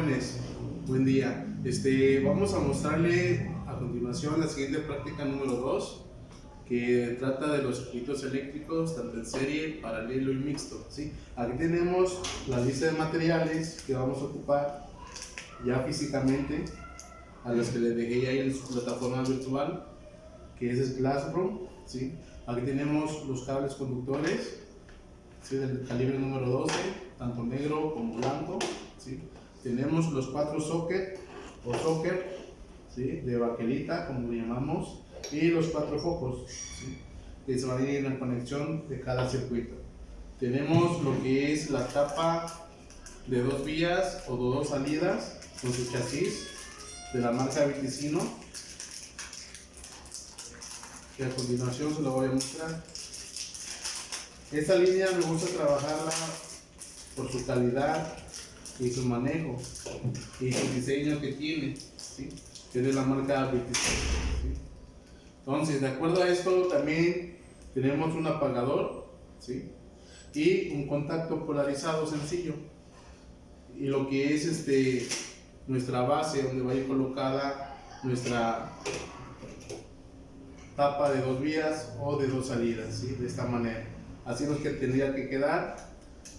jóvenes? Buen día. Vamos a mostrarle a continuación la siguiente práctica número 2, que trata de los circuitos eléctricos tanto en serie, paralelo y mixto, ¿sí? Aquí tenemos la lista de materiales que vamos a ocupar ya físicamente, a los que les dejé ahí en su plataforma virtual, que es Classroom, ¿sí? Aquí tenemos los cables conductores, ¿sí? Del calibre número 12, tanto negro como blanco, ¿sí? Tenemos los 4 sockets o socket, ¿sí? De baquelita, como lo llamamos, y los 4 focos, ¿sí? Que se van a ir en la conexión de cada circuito. Tenemos lo que es la tapa de 2 vías o 2 salidas con su chasis de la marca Viticino, que a continuación se lo voy a mostrar. Esta línea me gusta trabajarla por su calidad y su manejo y su diseño que tiene, ¿sí? Que es de la marca Viticino, ¿sí? Entonces, de acuerdo a esto, también tenemos un apagador, ¿sí? Y un contacto polarizado sencillo, y lo que es nuestra base, donde va a ir colocada nuestra tapa de 2 vías o de 2 salidas, ¿sí? De esta manera. Así es lo que tendría que quedar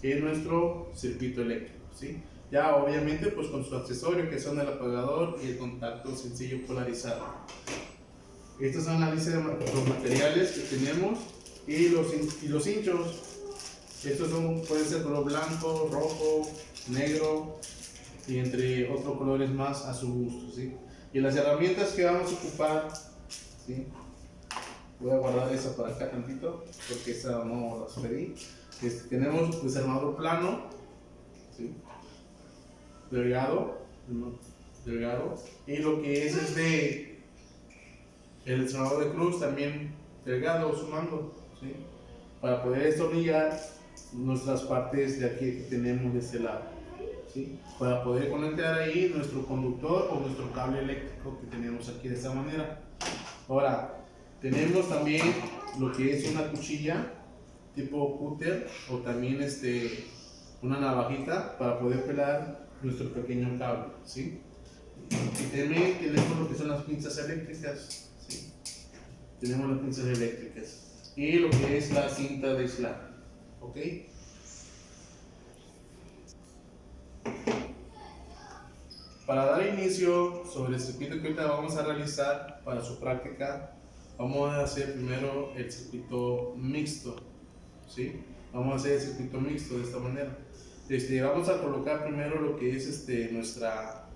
en nuestro circuito eléctrico, ¿sí? Ya obviamente pues con su accesorio, que son el apagador y el contacto sencillo polarizado. Estas son la lista de los materiales que tenemos y los hinchos. Estos pueden ser color blanco, rojo, negro y entre otros colores más a su gusto, ¿sí? Y las herramientas que vamos a ocupar, ¿sí? Voy a guardar esa para acá tantito porque esa no las pedí. Tenemos desarmador plano, ¿sí? delgado, y lo que es el desarmador de cruz también delgado, sumando, ¿sí? Para poder destornillar nuestras partes de aquí que tenemos de este lado, ¿sí? Para poder conectar ahí nuestro conductor o nuestro cable eléctrico que tenemos aquí de esta manera. Ahora, tenemos también lo que es una cuchilla tipo cúter o también una navajita para poder pelar nuestro pequeño cable, ¿sí? Y también tenemos lo que son las pinzas eléctricas, ¿sí? Tenemos las pinzas eléctricas y lo que es la cinta de aislante, ¿ok? Para dar inicio sobre el circuito que ahorita vamos a realizar para su práctica, vamos a hacer primero el circuito mixto, ¿sí? Vamos a hacer el circuito mixto de esta manera. Vamos a colocar primero lo que es nuestra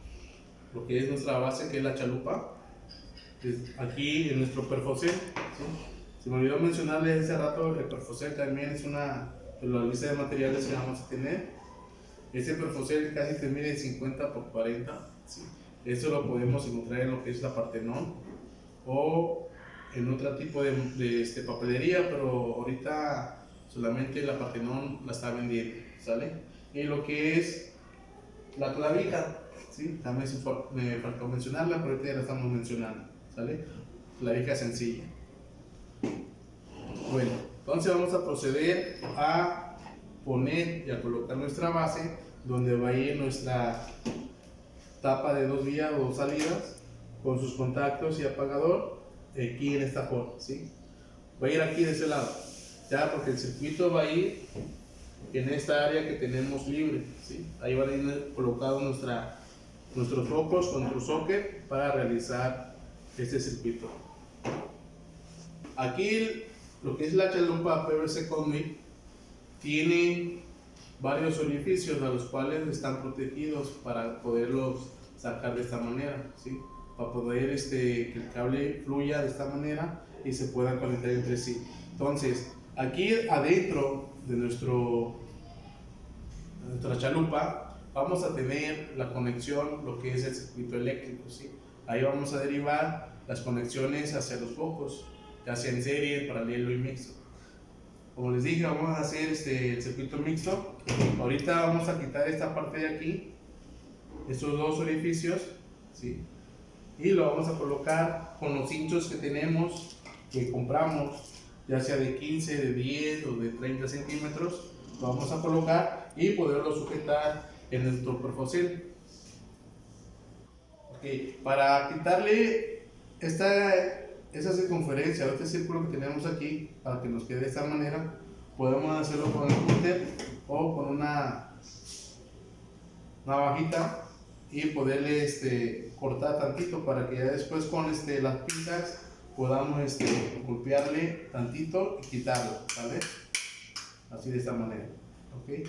base, que es la chalupa, aquí en nuestro perfocel, ¿sí? Se me olvidó mencionarles hace rato, el perfocel también es una de las listas de materiales que vamos a tener. Este perfocel casi te mide 50 por 40, ¿sí? Esto lo podemos encontrar en lo que es la Partenón o en otro tipo de papelería, pero ahorita solamente la Partenón la está vendiendo, ¿sale? Y lo que es la clavija, ¿sí? También me faltó mencionarla, pero ahorita ya la estamos mencionando, ¿sale? Clavija sencilla. Bueno, entonces vamos a proceder a poner y a colocar nuestra base, donde va a ir nuestra tapa de 2 vías o 2 salidas con sus contactos y apagador aquí en esta forma, ¿sí? Va a ir aquí de ese lado, ya, porque el circuito va a ir en esta área que tenemos libre, ¿sí? Ahí van a ir colocados nuestros focos con su socket para realizar este circuito. Aquí lo que es la chalupa PVC Conduit tiene varios orificios a los cuales están protegidos para poderlos sacar de esta manera, ¿sí? Para poder que el cable fluya de esta manera y se puedan conectar entre sí. Entonces, aquí adentro de nuestra chalupa vamos a tener la conexión, lo que es el circuito eléctrico, ¿sí? Ahí vamos a derivar las conexiones hacia los focos, ya sea en serie, paralelo y mixto. Como les dije, vamos a hacer el circuito mixto. Ahorita vamos a quitar esta parte de aquí, estos 2 orificios, ¿sí? Y lo vamos a colocar con los hinchos que tenemos, que compramos, ya sea de 15, de 10 o de 30 centímetros. Lo vamos a colocar y poderlo sujetar en nuestro perfocel. Ok, para quitarle esa circunferencia o este círculo que tenemos aquí, para que nos quede de esta manera, podemos hacerlo con el cúter o con una navajita y poderle cortar tantito para que ya después con las pinzas podamos golpearle tantito y quitarlo, ¿vale? Así de esta manera, ¿ok?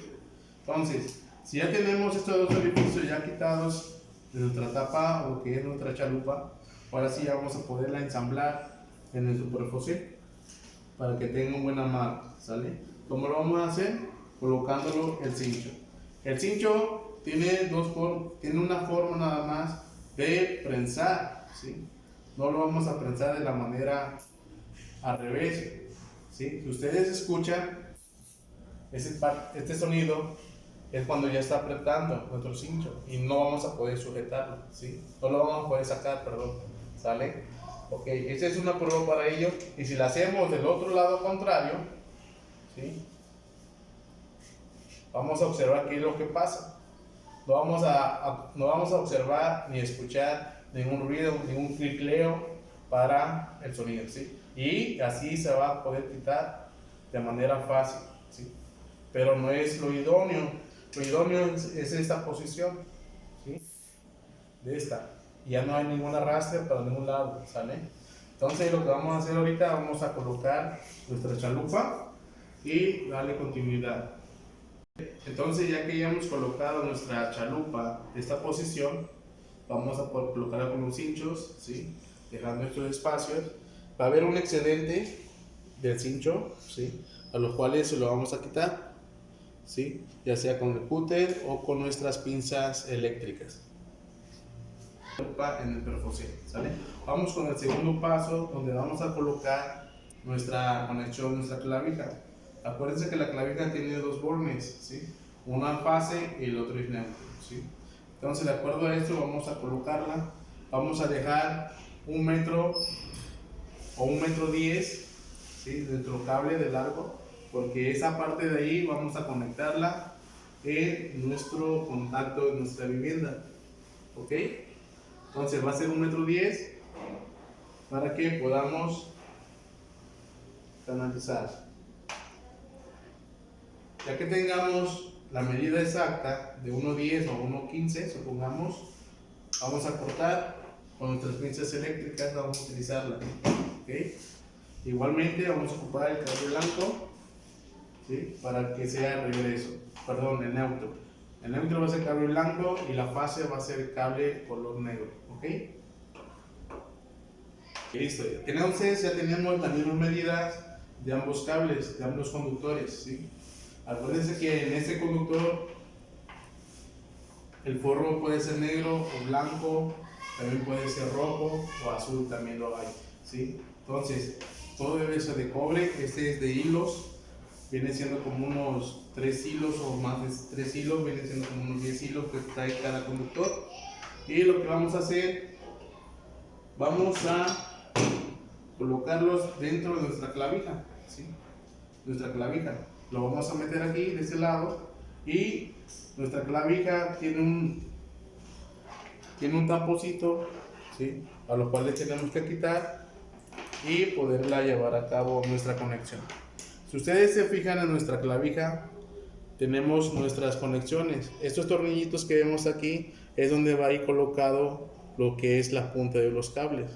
Entonces, si ya tenemos estos dos orificios ya quitados de nuestra tapa o que es nuestra chalupa, ahora sí ya vamos a poderla ensamblar en el superfosé para que tenga un buen amarre, ¿sale? ¿Cómo lo vamos a hacer? Colocándolo el cincho. El cincho tiene una forma nada más de prensar, ¿sí? No lo vamos a prensar de la manera al revés, ¿sí? Si ustedes escuchan este sonido, es cuando ya está apretando nuestro cincho y no vamos a poder sujetarlo, ¿sí? No lo vamos a poder sacar, perdón, ¿sale? Ok, esa es una prueba para ello. Y si la hacemos del otro lado contrario, ¿sí? Vamos a observar qué es lo que pasa. No vamos a observar ni escuchar ningún ruido, ningún clicleo para el sonido, ¿sí? Y así se va a poder quitar de manera fácil, ¿sí? Pero no es lo idóneo. Lo idóneo es esta posición, ¿sí? De esta. Y ya no hay ningún arrastre para ningún lado, ¿sale? Entonces lo que vamos a hacer ahorita, vamos a colocar nuestra chalupa y darle continuidad. Entonces ya que ya hemos colocado nuestra chalupa en esta posición, vamos a colocarla con los cinchos, ¿sí? Dejando estos espacios. Va a haber un excedente del cincho, ¿sí? A los cuales se lo vamos a quitar, ¿sí? Ya sea con el cúter o con nuestras pinzas eléctricas en el perfosé, ¿sale? Vamos con el segundo paso, donde vamos a colocar nuestra conexión, nuestra clavija. Acuérdense que la clavija tiene dos bornes, ¿sí? Una fase y el otro es neutro, ¿sí? Entonces, de acuerdo a esto, vamos a colocarla. Vamos a dejar 1 metro o 1,10 m, ¿sí? De nuestro cable de largo, porque esa parte de ahí vamos a conectarla en nuestro contacto de nuestra vivienda, ¿ok? Entonces va a ser 1,10 m para que podamos canalizar. Ya que tengamos la medida exacta de 1,10 o 1,15, supongamos, vamos a cortar con nuestras pinzas eléctricas, vamos a utilizarlas, ¿okay? Igualmente vamos a ocupar el cable blanco, ¿sí? Para que sea el regreso, perdón, el neutro. El neutro va a ser cable blanco y la fase va a ser cable color negro, ¿ok? Listo, entonces ya tenemos las mismas medidas de ambos cables, de ambos conductores, ¿sí? Acuérdense que en este conductor el forro puede ser negro o blanco, también puede ser rojo o azul, también lo hay, ¿sí? Entonces, todo debe ser de cobre, este es de hilos, viene siendo como unos 3 hilos o más de 3 hilos, viene siendo como unos 10 hilos que trae cada conductor. Y lo que vamos a hacer, vamos a colocarlos dentro de nuestra clavija, ¿sí? Nuestra clavija, lo vamos a meter aquí de este lado y nuestra clavija tiene un taponcito, ¿sí? A los cuales tenemos que quitar y poderla llevar a cabo nuestra conexión. Si ustedes se fijan en nuestra clavija, tenemos nuestras conexiones. Estos tornillitos que vemos aquí es donde va a ir colocado lo que es la punta de los cables.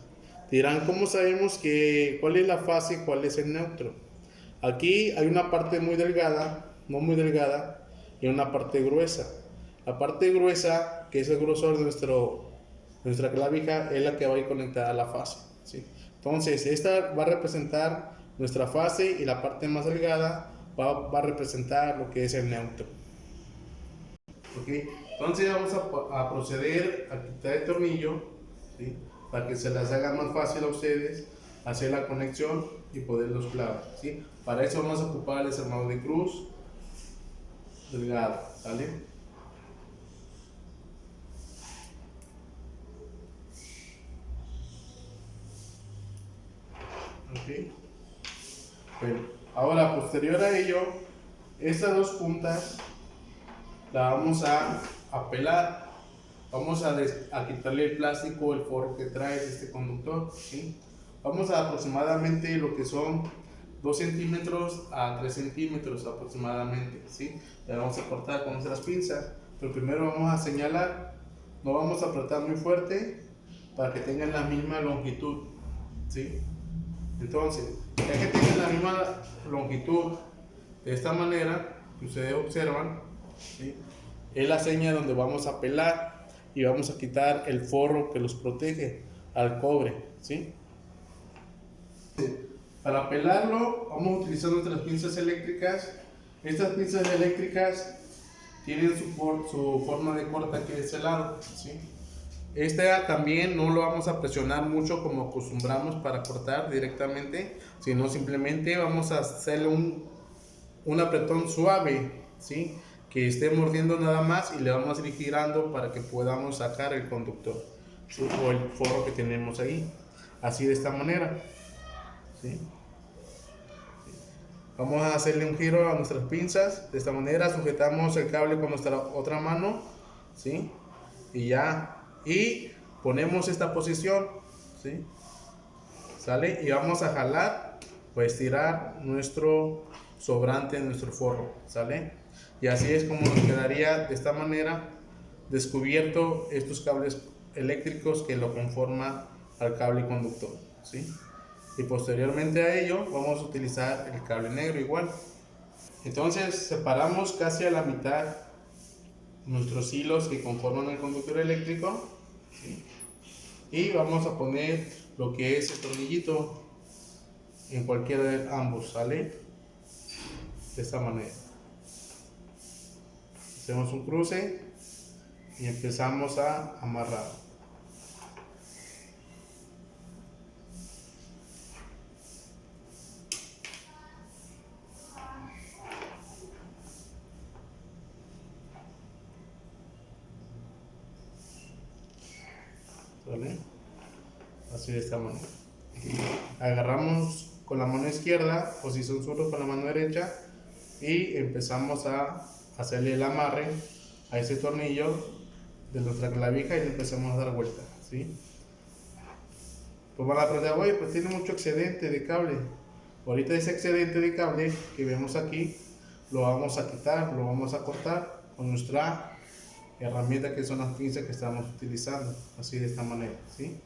Dirán, ¿cómo sabemos cuál es la fase y cuál es el neutro? Aquí hay una parte muy delgada, no muy delgada, y una parte gruesa. La parte gruesa, que es el grosor de nuestra clavija, es la que va a ir conectada a la fase, ¿sí? Entonces, esta va a representar nuestra fase y la parte más delgada va a representar lo que es el neutro. ¿Okay? Entonces vamos a proceder a quitar el tornillo, ¿sí? Para que se les haga más fácil a ustedes hacer la conexión y poderlos clavar, ¿sí? Para eso vamos a ocupar el desarmador de cruz delgado, ¿sale? Okay. Bueno, ahora posterior a ello, estas dos puntas la vamos a pelar vamos a quitarle el plástico, el forro que trae este conductor, ¿sí? Vamos a aproximadamente lo que son 2 centímetros a 3 centímetros aproximadamente, ¿sí? Le vamos a cortar con nuestras pinzas, pero primero vamos a señalar, no vamos a apretar muy fuerte para que tengan la misma longitud, ¿sí? Entonces, ya que tengan la misma longitud, de esta manera, que ustedes observan, ¿sí? Es la seña donde vamos a pelar y vamos a quitar el forro que los protege al cobre, ¿sí? Para pelarlo vamos a utilizar nuestras pinzas eléctricas. Estas pinzas eléctricas tienen su forma de corte aquí de este lado, ¿sí? Esta también no lo vamos a presionar mucho como acostumbramos para cortar directamente, sino simplemente vamos a hacerle un apretón suave, ¿sí? Que esté mordiendo nada más y le vamos a ir girando para que podamos sacar el conductor, ¿sí? O el forro que tenemos ahí, así de esta manera, ¿sí? Vamos a hacerle un giro a nuestras pinzas, de esta manera sujetamos el cable con nuestra otra mano, ¿sí? Y ya, y ponemos esta posición, ¿sí? ¿Sale? Y vamos a jalar o estirar nuestro sobrante, nuestro forro, ¿sale? Y así es como nos quedaría de esta manera descubierto estos cables eléctricos que lo conforman al cable conductor, ¿sí? Y posteriormente a ello vamos a utilizar el cable negro igual. Entonces separamos casi a la mitad nuestros hilos que conforman el conductor eléctrico, ¿sí? Y vamos a poner lo que es el tornillito en cualquiera de ambos, ¿sale? De esta manera hacemos un cruce y empezamos a amarrar. ¿Vale? Así de esta manera. Agarramos con la mano izquierda, posición sur con la mano derecha y empezamos a hacerle el amarre a ese tornillo de nuestra clavija y le empezamos a dar vuelta, ¿sí? Pues van a preguntar, oye, pues tiene mucho excedente de cable. Ahorita ese excedente de cable que vemos aquí lo vamos a quitar, lo vamos a cortar con nuestra herramienta que son las pinzas que estamos utilizando, así de esta manera, ¿sí?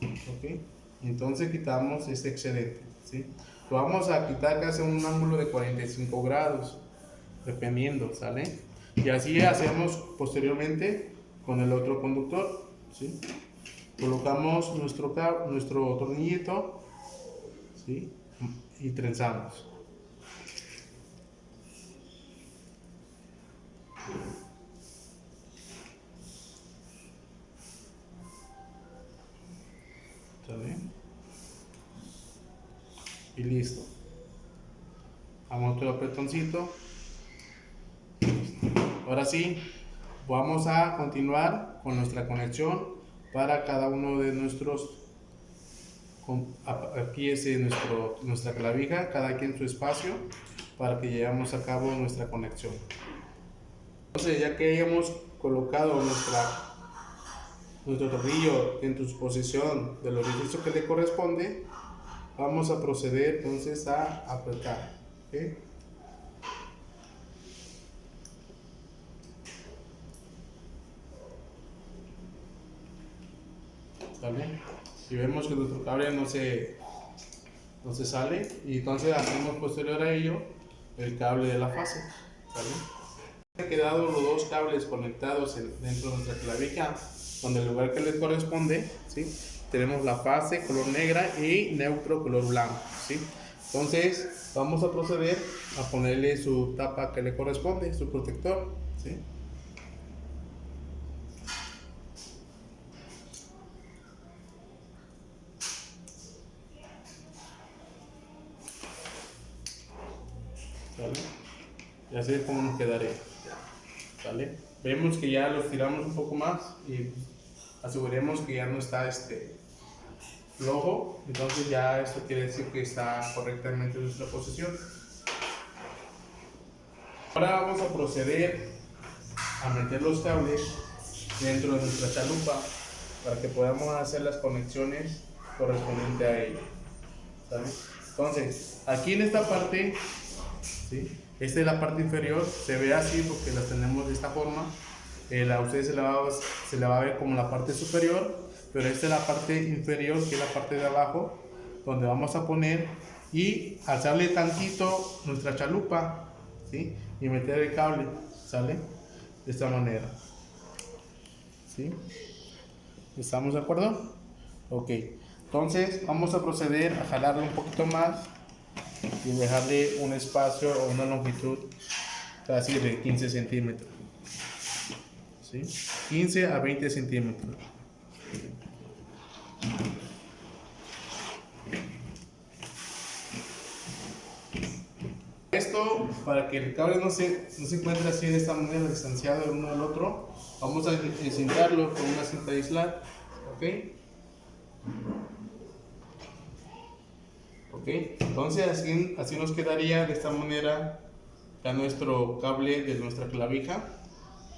Ok, entonces quitamos este excedente, ¿sí? Lo vamos a quitar casi a un ángulo de 45 grados, dependiendo, ¿sale? Y así hacemos posteriormente con el otro conductor, ¿sí? Colocamos nuestro tornillito, ¿sí? Y trenzamos. ¿Sale? Y listo. Damos otro apretoncito. Ahora sí, vamos a continuar con nuestra conexión para cada uno de nuestros. Aquí es nuestra clavija, cada quien su espacio, para que llevemos a cabo nuestra conexión. Entonces, ya que hayamos colocado nuestro tornillo en su posición del orificio que le corresponde, vamos a proceder entonces a apretar, ¿okay? ¿Sale? Si vemos que nuestro cable no se sale, y entonces hacemos posterior a ello el cable de la fase, ¿sale? Han quedado los dos cables conectados dentro de nuestra clavija, donde el lugar que les corresponde, ¿sí? Tenemos la fase color negra y neutro color blanco, ¿sí? Entonces vamos a proceder a ponerle su tapa que le corresponde, su protector, ¿sí? ¿Sale? Y así es como nos quedaría, ¿sale? Vemos que ya los tiramos un poco más y aseguremos que ya no está flojo, entonces ya esto quiere decir que está correctamente en nuestra posición. Ahora vamos a proceder a meter los cables dentro de nuestra chalupa para que podamos hacer las conexiones correspondientes a ella, ¿sale? Entonces, aquí en esta parte, ¿sí? Esta es la parte inferior, se ve así porque las tenemos de esta forma. A ustedes se la va a ver como la parte superior, pero esta es la parte inferior, que es la parte de abajo, donde vamos a poner y alzarle tantito nuestra chalupa, ¿sí? Y meter el cable, ¿sale? De esta manera, ¿sí? ¿Estamos de acuerdo? Ok, entonces vamos a proceder a jalarle un poquito más y dejarle un espacio o una longitud casi de 15 centímetros, ¿sí? 15 a 20 centímetros. Esto, para que el cable no se encuentre así de esta manera, distanciado el uno del otro, vamos a encintarlo con una cinta de aislar, ¿ok? Ok, entonces así nos quedaría de esta manera ya nuestro cable de nuestra clavija,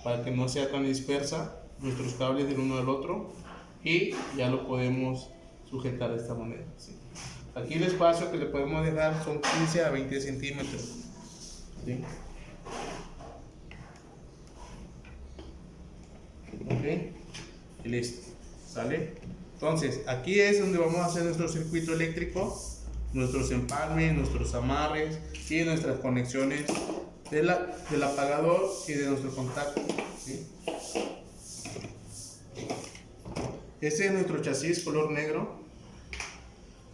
para que no sea tan dispersa nuestros cables del uno al otro, y ya lo podemos sujetar de esta manera, ¿sí? Aquí el espacio que le podemos dejar son 15 a 20 centímetros, ¿sí? Ok, y listo, ¿sale? Entonces aquí es donde vamos a hacer nuestro circuito eléctrico, nuestros empalmes, nuestros amarres y nuestras conexiones del apagador y de nuestro contacto, ¿sí? Este es nuestro chasis color negro.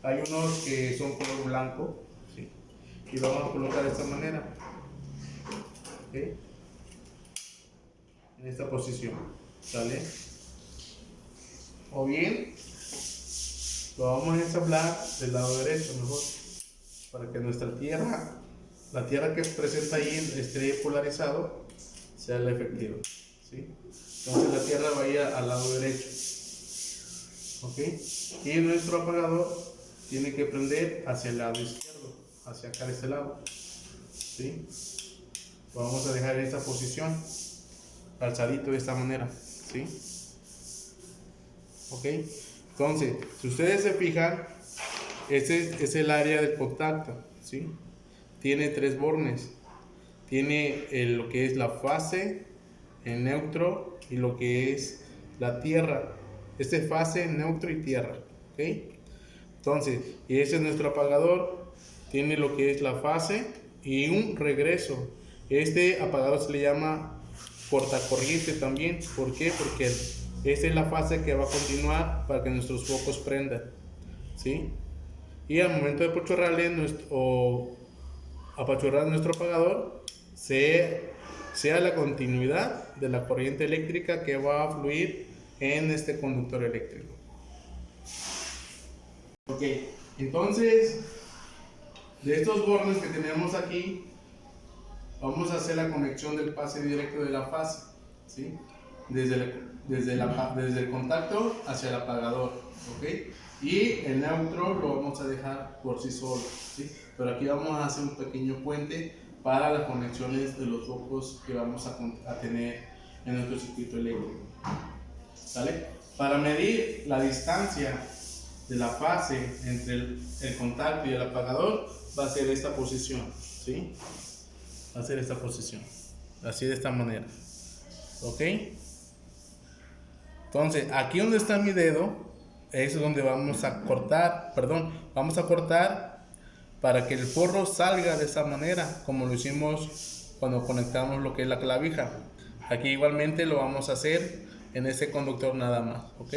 Hay unos que son color blanco, ¿sí? Y lo vamos a colocar de esta manera, ¿okay? En esta posición, ¿sale? O bien lo vamos a ensamblar del lado derecho mejor, para que nuestra tierra, la tierra que presenta ahí esté polarizado, sea la efectiva, ¿sí? Entonces la tierra va a ir al lado derecho, ¿ok? Y nuestro apagador tiene que prender hacia el lado izquierdo, hacia acá de este lado, ¿sí? Lo vamos a dejar en esta posición, alzadito de esta manera, ¿sí? Ok, entonces si ustedes se fijan, este es el área del contacto, ¿sí? Tiene tres bornes, tiene lo que es la fase, el neutro y lo que es la tierra. Este es fase, neutro y tierra, ¿ok? Entonces, y ese es nuestro apagador, tiene lo que es la fase y un regreso. Este apagador se le llama cortacorriente también. ¿Por qué? Porque esta es la fase que va a continuar para que nuestros focos prendan, ¿sí? Y al momento de apachurrar nuestro apagador, sea la continuidad de la corriente eléctrica que va a fluir en este conductor eléctrico. Ok, entonces de estos bornes que tenemos aquí, vamos a hacer la conexión del pase directo de la fase, ¿sí? Desde el contacto hacia el apagador, ¿ok? Y el neutro lo vamos a dejar por sí solo, ¿sí? Pero aquí vamos a hacer un pequeño puente para las conexiones de los focos que vamos a tener en nuestro circuito eléctrico, ¿sale? Para medir la distancia de la fase entre el contacto y el apagador, va a ser esta posición, ¿sí? Va a ser esta posición, así de esta manera, ¿ok? Entonces, aquí donde está mi dedo, es donde vamos a cortar, vamos a cortar para que el forro salga de esa manera, como lo hicimos cuando conectamos lo que es la clavija. Aquí igualmente lo vamos a hacer en este conductor nada más, ¿ok?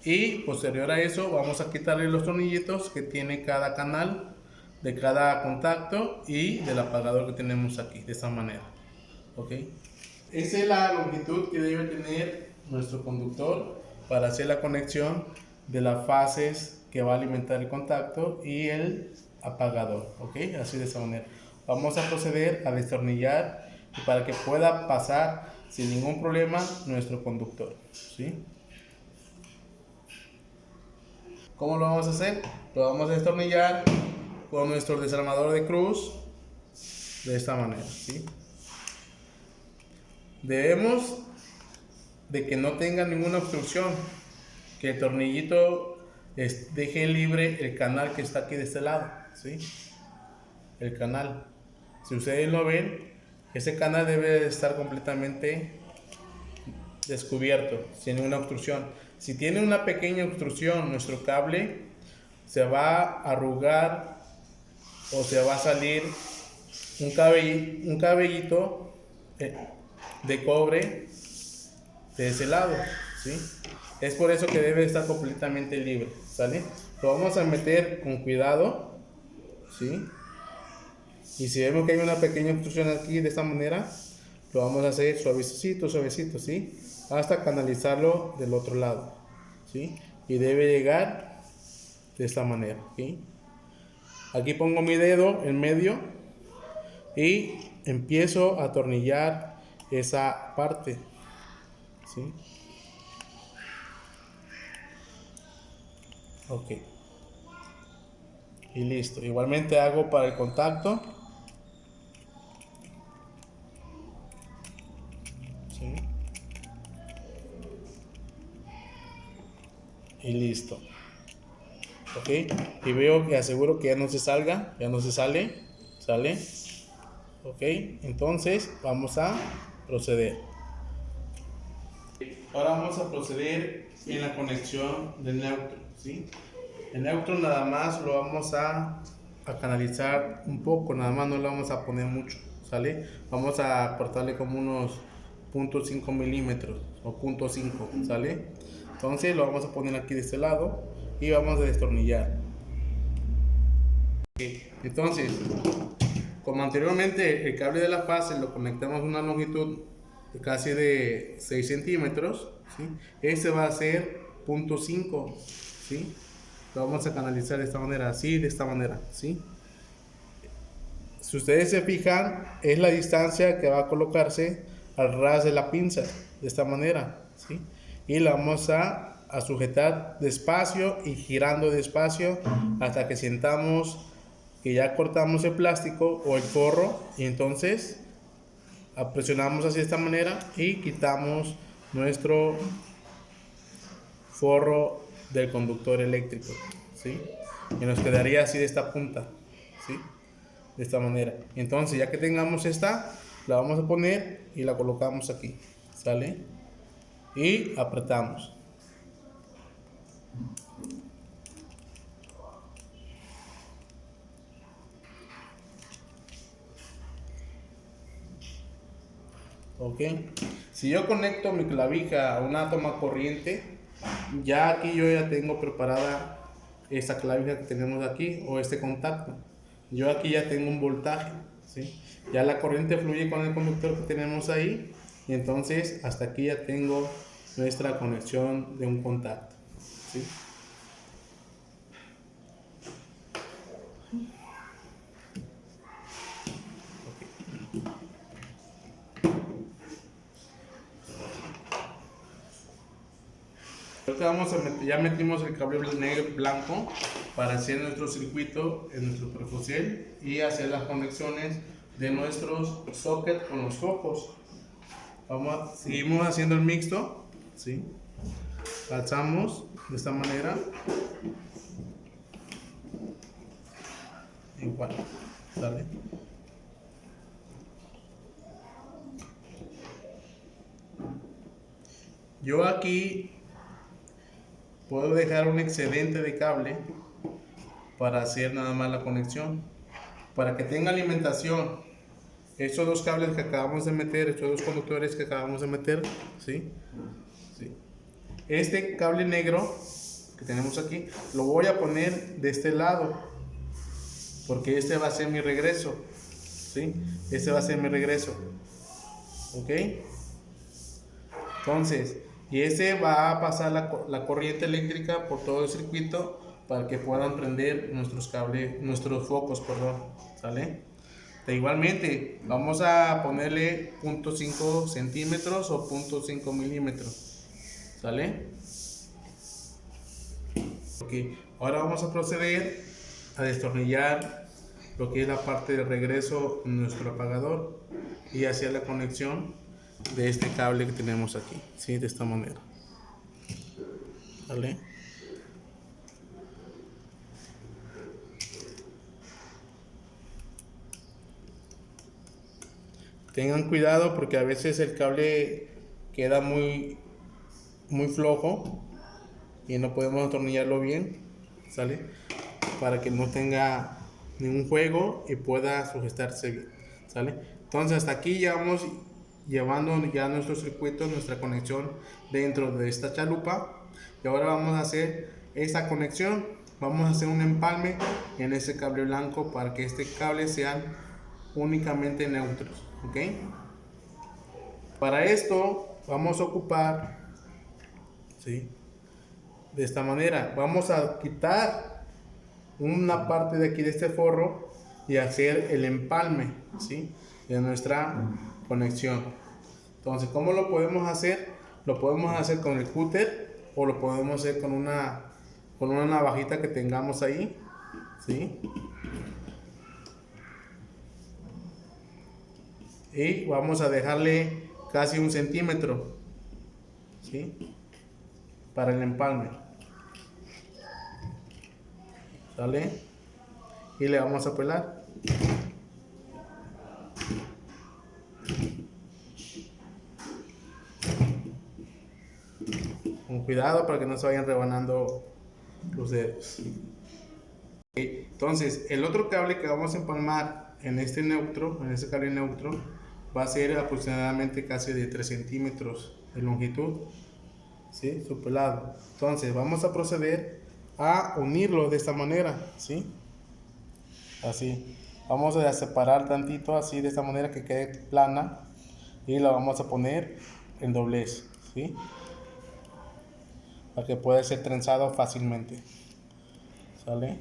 Y posterior a eso vamos a quitarle los tornillitos que tiene cada canal de cada contacto y del apagador que tenemos aquí, de esta manera, ¿ok? Esa es la longitud que debe tener nuestro conductor para hacer la conexión de las fases que va a alimentar el contacto y el apagador, ¿ok? Así de esa manera. Vamos a proceder a destornillar para que pueda pasar sin ningún problema nuestro conductor, ¿sí? ¿Cómo lo vamos a hacer? Lo vamos a destornillar con nuestro desarmador de cruz de esta manera, ¿sí? Debemos de que no tenga ninguna obstrucción, que el tornillito deje libre el canal que está aquí de este lado, ¿sí? El canal, si ustedes lo ven, ese canal debe de estar completamente descubierto, sin ninguna obstrucción. Si tiene una pequeña obstrucción, nuestro cable se va a arrugar o se va a salir un cabellito de cobre de ese lado, ¿sí? Es por eso que debe estar completamente libre, ¿sale? Lo vamos a meter con cuidado, ¿sí? Y si vemos que hay una pequeña obstrucción aquí de esta manera, lo vamos a hacer suavecito, suavecito, ¿sí? Hasta canalizarlo del otro lado, ¿sí? Y debe llegar de esta manera, ¿sí? Aquí pongo mi dedo en medio y empiezo a atornillar esa parte, ¿sí? Ok. Y listo. Igualmente hago para el contacto. ¿Sí? Y listo. Ok. Y veo que aseguro que ya no se salga, ya no se sale. ¿Sale? Ok. Entonces vamos a proceder. Ahora vamos a proceder en la conexión del neutro, ¿sí? El neutro nada más lo vamos a canalizar un poco, nada más no le vamos a poner mucho, ¿sale? Vamos a cortarle como unos 0.5 milímetros o 0.5, ¿sale? Entonces lo vamos a poner aquí de este lado y vamos a destornillar. Entonces, como anteriormente el cable de la fase lo conectamos a una longitud de casi de 6 centímetros, ¿sí? Este va a ser 0.5, ¿sí? Lo vamos a canalizar de esta manera, así, de esta manera, ¿sí? Si ustedes se fijan, es la distancia que va a colocarse al ras de la pinza, de esta manera, ¿sí? Y la vamos a sujetar despacio y girando despacio hasta que sintamos que ya cortamos el plástico o el forro, y entonces presionamos así de esta manera y quitamos nuestro forro del conductor eléctrico, ¿sí? Y nos quedaría así de esta punta, ¿sí? De esta manera. Entonces ya que tengamos esta, la vamos a poner y la colocamos aquí, ¿sale? Y apretamos. Ok. Si yo conecto mi clavija a una toma corriente, ya aquí yo ya tengo preparada esta clavija que tenemos aquí o este contacto. Yo aquí ya tengo un voltaje, ¿sí? Ya la corriente fluye con el conductor que tenemos ahí, y entonces hasta aquí ya tengo nuestra conexión de un contacto, ¿sí? Vamos a ya metimos el cable negro blanco para hacer nuestro circuito en nuestro perfusel y hacer las conexiones de nuestros sockets con los focos. Seguimos haciendo el mixto, ¿sí? Alzamos de esta manera, igual, ¿sale? Yo aquí puedo dejar un excedente de cable para hacer nada más la conexión, para que tenga alimentación. Estos dos cables que acabamos de meter, estos dos conductores que acabamos de meter, ¿sí? Sí. Este cable negro que tenemos aquí lo voy a poner de este lado, porque este va a ser mi regreso, ¿sí? Este va a ser mi regreso, ¿ok? Entonces, y este va a pasar la corriente eléctrica por todo el circuito para que puedan prender nuestros cables, nuestros focos, perdón, ¿sale? Igualmente, vamos a ponerle 0.5 centímetros o 0.5 milímetros, ¿sale? Ok, ahora vamos a proceder a destornillar lo que es la parte de regreso en nuestro apagador y hacer la conexión de este cable que tenemos aquí, ¿sí? De esta manera, ¿vale? Tengan cuidado porque a veces el cable queda muy flojo y no podemos atornillarlo bien, ¿sale? Para que no tenga ningún juego y pueda sujetarse bien, ¿sale? Entonces hasta aquí ya vamos llevando ya nuestro circuito, nuestra conexión dentro de esta chalupa, y ahora vamos a hacer esta conexión. Vamos a hacer un empalme en ese cable blanco para que este cable sean únicamente neutros, ¿ok? Para esto vamos a ocupar, ¿sí? De esta manera vamos a quitar una parte de aquí de este forro y hacer el empalme, ¿sí? De nuestra conexión. Entonces, ¿cómo lo podemos hacer? Lo podemos hacer con el cúter o lo podemos hacer con una navajita que tengamos ahí, ¿sí? Y vamos a dejarle casi 1 centímetro, ¿sí? Para el empalme, ¿sale? Y le vamos a pelar. Con cuidado para que no se vayan rebanando los dedos. Entonces, el otro cable que vamos a empalmar en este neutro, en este cable neutro, va a ser aproximadamente casi de 3 centímetros de longitud, ¿sí? Su pelado. Entonces, vamos a proceder a unirlo de esta manera, ¿sí? Así. Vamos a separar tantito así de esta manera que quede plana y la vamos a poner en doblez, ¿sí? Para que pueda ser trenzado fácilmente, ¿sale?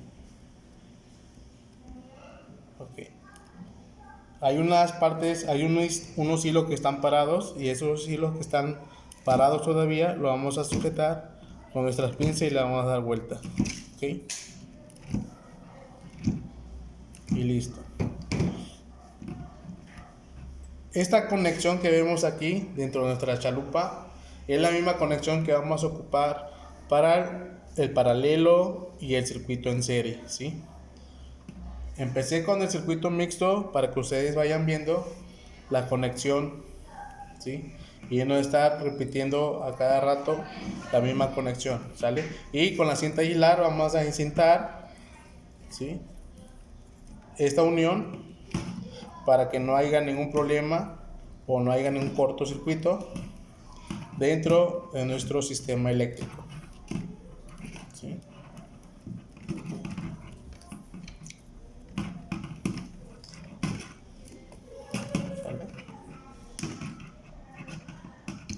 Ok. Hay unas partes, hay unos hilos que están parados, y esos hilos que están parados todavía lo vamos a sujetar con nuestras pinzas y le vamos a dar vuelta, ¿ok? Y listo. Esta conexión que vemos aquí dentro de nuestra chalupa es la misma conexión que vamos a ocupar para el paralelo y el circuito en serie, ¿sí? Empecé con el circuito mixto para que ustedes vayan viendo la conexión, ¿sí? Y no estar repitiendo a cada rato la misma conexión, ¿sale? Y con la cinta aislar vamos a encintar, ¿sí? Esta unión para que no haya ningún problema o no haya ningún cortocircuito dentro de nuestro sistema eléctrico, ¿sí?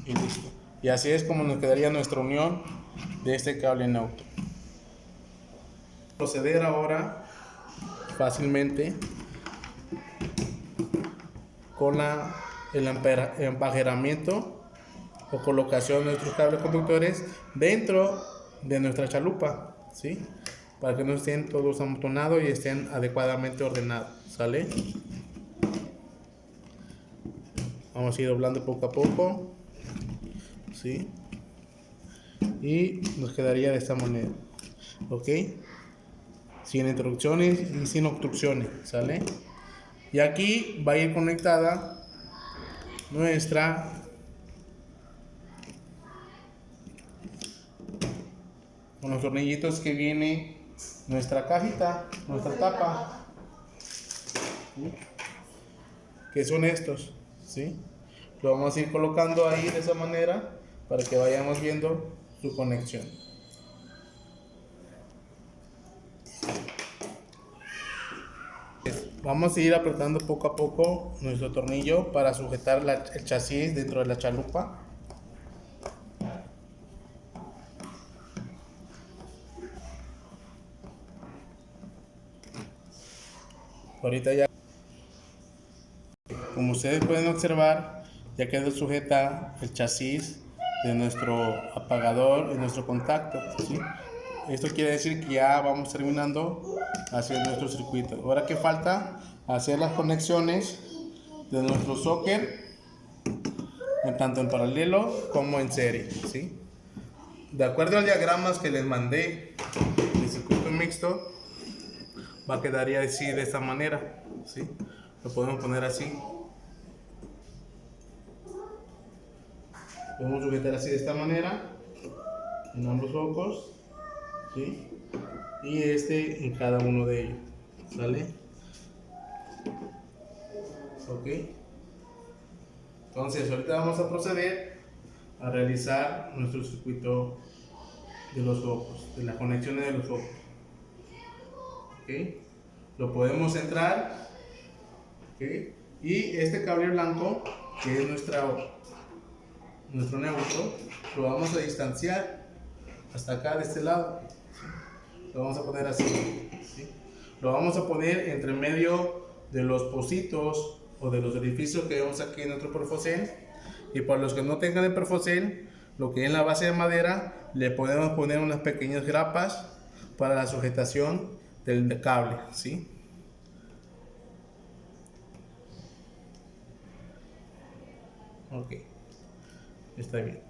Y listo. Y así es como nos quedaría nuestra unión de este cable neutro. Proceder ahora fácilmente con el empajeramiento o colocación de nuestros cables conductores dentro de nuestra chalupa, ¿sí? Para que no estén todos amontonados y estén adecuadamente ordenados, ¿sale? Vamos a ir doblando poco a poco, ¿sí? Y nos quedaría de esta manera, ¿ok? Sin interrupciones y sin obstrucciones, ¿sale? Y aquí va a ir conectada nuestra con los tornillitos que viene nuestra cajita, nuestra tapa, ¿sí? Que son estos, ¿sí? Lo vamos a ir colocando ahí de esa manera para que vayamos viendo su conexión. Vamos a ir apretando poco a poco nuestro tornillo para sujetar el chasis dentro de la chalupa. Ahorita ya, como ustedes pueden observar, ya quedó sujeta el chasis de nuestro apagador y nuestro contacto, ¿sí? Esto quiere decir que ya vamos terminando hacer nuestro circuito. Ahora que falta hacer las conexiones de nuestro socket tanto en paralelo como en serie, ¿sí? De acuerdo al diagrama que les mandé de circuito mixto, va a quedar así de esta manera, ¿sí? Lo podemos poner así. Podemos sujetar así de esta manera en ambos focos, ¿sí? Y en cada uno de ellos, ¿sale? Ok. Entonces ahorita vamos a proceder a realizar nuestro circuito de los focos, de las conexiones de los focos. ¿Okay? Lo podemos centrar, ¿okay? Y este cable blanco, que es nuestro neutro, lo vamos a distanciar hasta acá de este lado, ¿sí? Lo vamos a poner así, ¿sí? Lo vamos a poner entre medio de los pocitos o de los orificios que vemos aquí en nuestro perfocel. Y para los que no tengan el perfocel, lo que es la base de madera, le podemos poner unas pequeñas grapas para la sujetación del cable, ¿sí? Ok, está bien.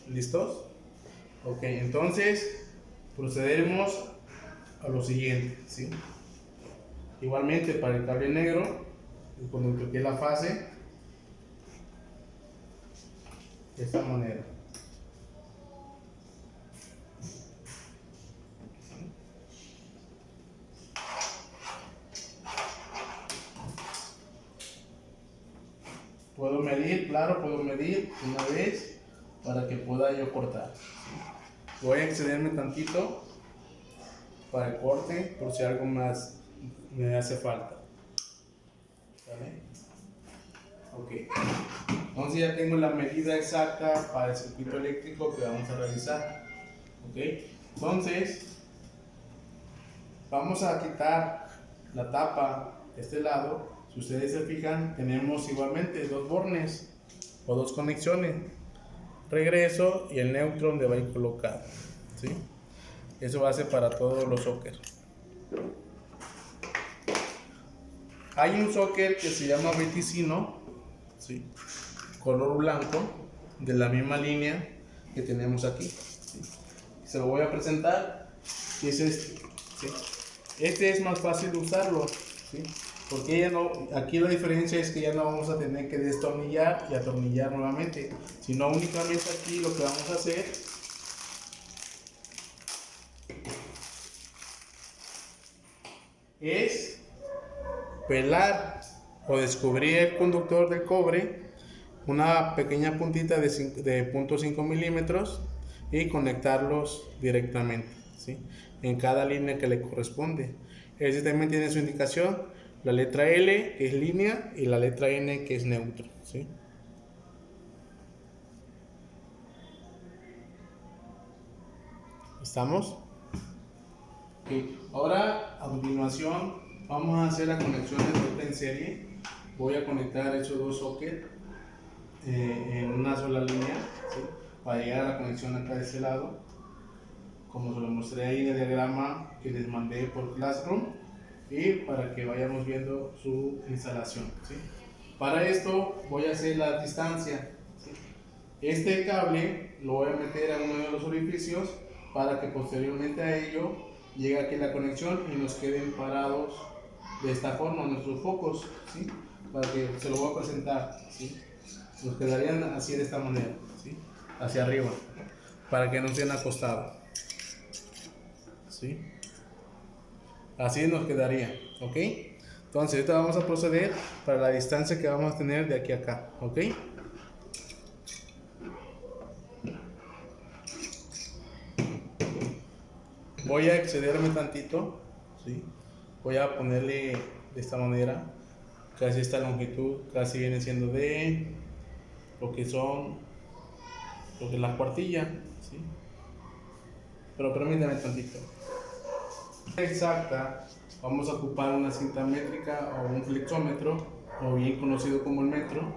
¿Listos? Ok, entonces procederemos a lo siguiente, ¿sí? Igualmente para el cable negro, cuando toque la fase, de esta manera. Puedo medir, claro, puedo medir una vez para que pueda yo cortar. Voy a excederme tantito para el corte por si algo más me hace falta. ¿Vale? Ok. Entonces ya tengo la medida exacta para el circuito eléctrico que vamos a realizar. Ok. Entonces vamos a quitar la tapa de este lado. Si ustedes se fijan, tenemos igualmente dos bornes o dos conexiones, regreso y el neutro donde va a ir colocado, ¿sí? Eso va a ser para todos los sockets. Hay un socket que se llama Viticino, ¿sí? Color blanco, de la misma línea que tenemos aquí, ¿sí? Se lo voy a presentar, y es este, ¿sí? Este es más fácil de usarlo, ¿sí? Porque ya no, aquí la diferencia es que ya no vamos a tener que destornillar y atornillar nuevamente, sino únicamente aquí lo que vamos a hacer es pelar o descubrir el conductor del cobre, una pequeña puntita de 0.5 milímetros, y conectarlos directamente, ¿sí? En cada línea que le corresponde. Este también tiene su indicación. La letra L, que es línea, y la letra N, que es neutro, ¿sí? ¿Estamos? Okay. Ahora, a continuación, vamos a hacer las conexiones en serie. Voy a conectar esos dos sockets en una sola línea, ¿sí? Para llegar a la conexión acá de este lado, como se lo mostré ahí en el diagrama que les mandé por Classroom, y para que vayamos viendo su instalación, ¿sí? Para esto voy a hacer la distancia, ¿sí? Este cable lo voy a meter a uno de los orificios para que posteriormente a ello llegue aquí la conexión y nos queden parados de esta forma nuestros focos, ¿sí? Para que se lo voy a presentar, ¿sí? Nos quedarían así de esta manera, ¿sí? Hacia arriba, para que no estén acostados, ¿sí? Así nos quedaría, ¿ok? Entonces ahorita vamos a proceder para la distancia que vamos a tener de aquí a acá, ¿ok? Voy a excederme tantito, ¿sí? Voy a ponerle de esta manera, casi esta longitud, casi viene siendo de lo que es la cuartilla, ¿sí? Pero permítame tantito. Exacta, vamos a ocupar una cinta métrica o un flexómetro, o bien conocido como el metro,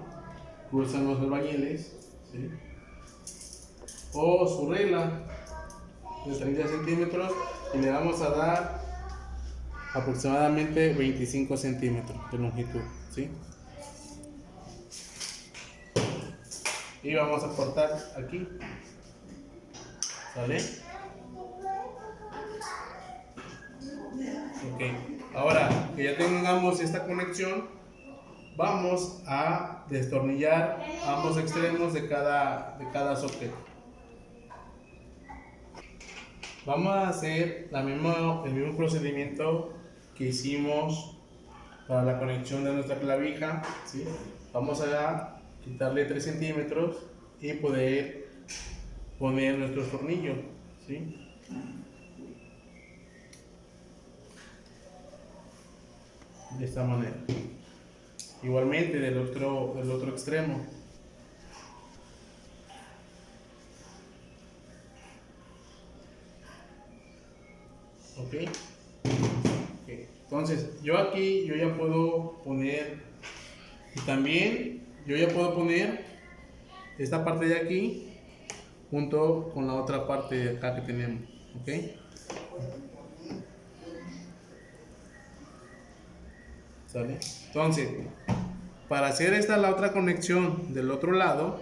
que usan los albañiles, ¿sí? O su regla de 30 centímetros, y le vamos a dar aproximadamente 25 centímetros de longitud, ¿sí? y vamos a cortar aquí, ¿sale? Ok, ahora que ya tengamos esta conexión, vamos a destornillar ambos extremos de cada socket. Vamos a hacer el mismo procedimiento que hicimos para la conexión de nuestra clavija, ¿sí? Vamos a quitarle 3 centímetros y poder poner nuestro tornillo, ¿sí? De esta manera. Igualmente del otro extremo. ¿Ok? Entonces, yo ya puedo poner, y también yo ya puedo poner esta parte de aquí junto con la otra parte de acá que tenemos, ¿ok? ¿Sale? Entonces, para hacer la otra conexión del otro lado,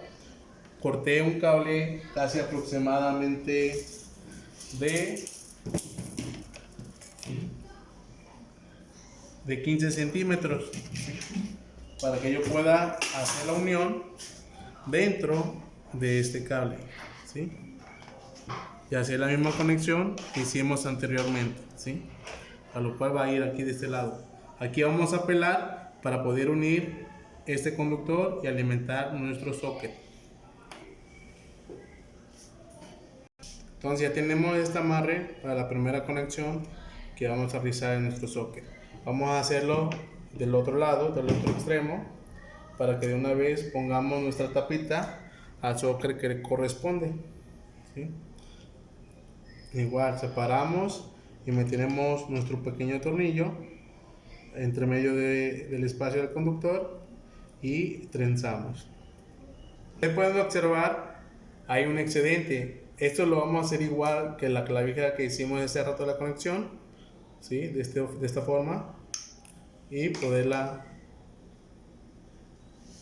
corté un cable casi aproximadamente de 15 centímetros para que yo pueda hacer la unión dentro de este cable, ¿sí? Y hacer la misma conexión que hicimos anteriormente, ¿sí? A lo cual va a ir aquí de este lado. Aquí vamos a pelar para poder unir este conductor y alimentar nuestro socket. Entonces ya tenemos este amarre para la primera conexión que vamos a realizar en nuestro socket. Vamos a hacerlo del otro lado, del otro extremo, para que de una vez pongamos nuestra tapita al socket que le corresponde, ¿sí? Igual separamos y meteremos nuestro pequeño tornillo entre medio del espacio del conductor y trenzamos. Ustedes pueden observar, hay un excedente. Esto lo vamos a hacer igual que la clavija que hicimos hace rato de la conexión, ¿sí? De esta forma, y poderla